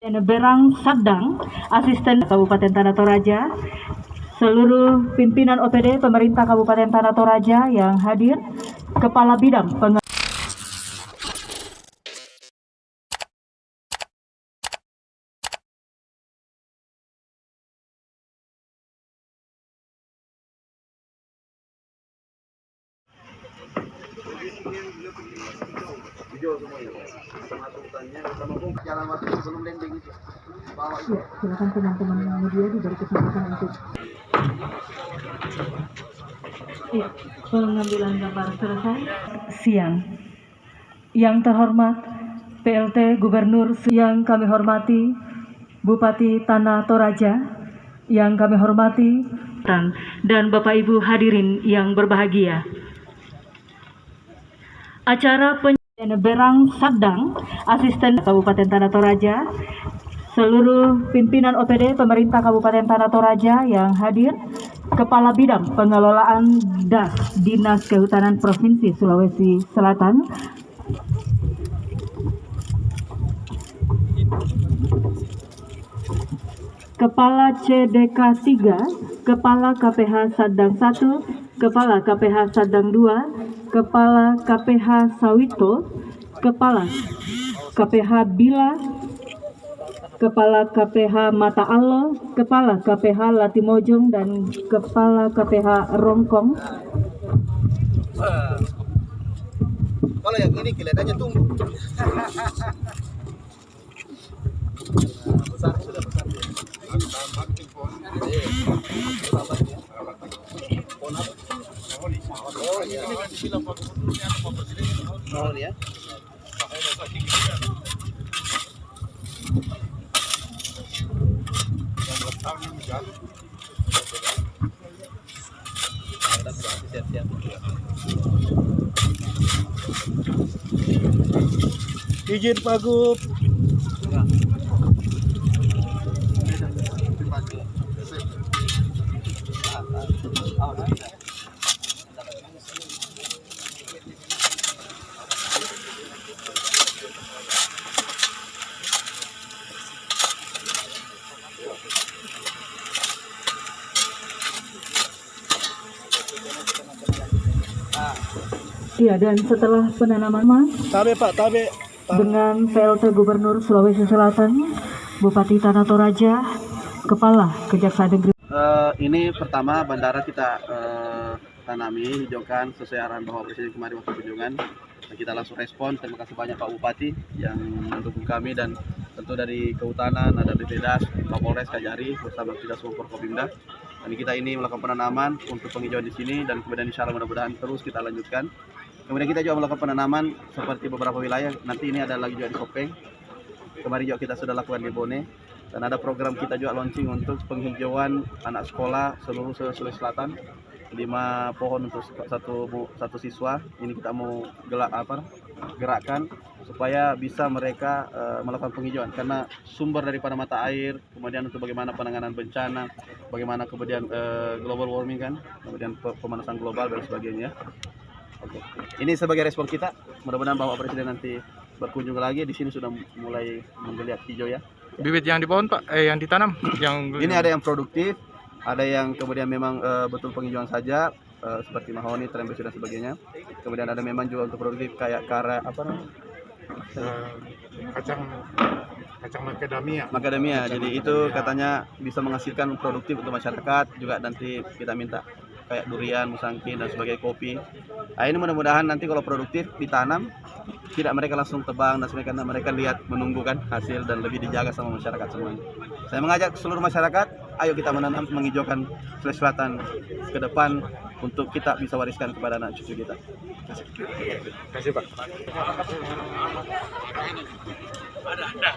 Berang Sadang, Asisten Kabupaten Tanah Toraja, seluruh pimpinan OPD pemerintah Kabupaten Tanah Toraja yang hadir, Kepala Bidang silakan teman-teman media diberi kesempatan untuk pengambilan gambar selesai. Siang. Yang terhormat PLT Gubernur yang kami hormati Bupati Tanah Toraja, yang kami hormati dan Bapak Ibu hadirin yang berbahagia. Acara Berang Sadang, Asisten Kabupaten Tanah Toraja, seluruh pimpinan OPD pemerintah Kabupaten Tanah Toraja yang hadir, Kepala Bidang Pengelolaan DAS Dinas Kehutanan Provinsi Sulawesi Selatan, Kepala CDK 3, Kepala KPH Sadang 1, Kepala KPH Sadang 2, Kepala KPH Sawito, Kepala KPH Bila, Kepala KPH Mata Allah, Kepala KPH Latimojong, dan Kepala KPH Rongkong. Kalau yang ini kelihatannya tumbuh. Besar, sudah besar. Oh iya. Oh ya. Izin Pak Gub. Iya, dan setelah penanaman Tabe. dengan PLT Gubernur Sulawesi Selatan, Bupati Tanah Toraja, Kepala Kejaksaan Negeri. Ini pertama bandara kita tanami, hijaukan sesuai arahan Bapak Presiden kemarin waktu kunjungan. Kita langsung respon. Terima kasih banyak Pak Bupati yang mendukung kami, dan tentu dari Kehutanan ada BPDAS, Kapolres, Kajari bersama kita semua Forkopimda. Dan kita ini melakukan penanaman untuk penghijauan di sini, dan kemudian insya Allah mudah-mudahan terus kita lanjutkan. Kemudian kita juga melakukan penanaman seperti beberapa wilayah. Nanti ini ada lagi juga di Kopeng. Kemarin juga kita sudah lakukan di Bone. Dan ada program kita juga launching untuk penghijauan anak sekolah seluruh Sulawesi Selatan. 5 pohon untuk satu siswa. Ini kita mau gerakkan supaya bisa mereka melakukan penghijauan. Karena sumber daripada mata air, kemudian untuk bagaimana penanganan bencana, bagaimana kemudian global warming kan, kemudian pemanasan global dan sebagainya. Oke. Ini sebagai respon kita. Mudah-mudahan Bapak Presiden nanti berkunjung lagi. Di sini sudah mulai menggeliat hijau ya. Bibit yang di pohon Pak, yang ditanam, ini ada yang produktif, ada yang kemudian memang betul penghijauan saja, seperti mahoni, trembes dan sebagainya. Kemudian ada memang juga untuk produktif kayak kacang macadamia. Macadamia. Jadi itu katanya bisa menghasilkan produktif untuk masyarakat. Juga nanti kita minta kayak durian, musangking dan sebagai kopi. Nah, ini mudah-mudahan nanti kalau produktif ditanam, tidak mereka langsung tebang dan sebagainya, karena mereka lihat menunggu kan hasil dan lebih dijaga sama masyarakat semuanya. Saya mengajak seluruh masyarakat, ayo kita menanam, menghijaukan Sulawesi Selatan ke depan untuk kita bisa wariskan kepada anak cucu kita. Terima kasih Pak. Ada.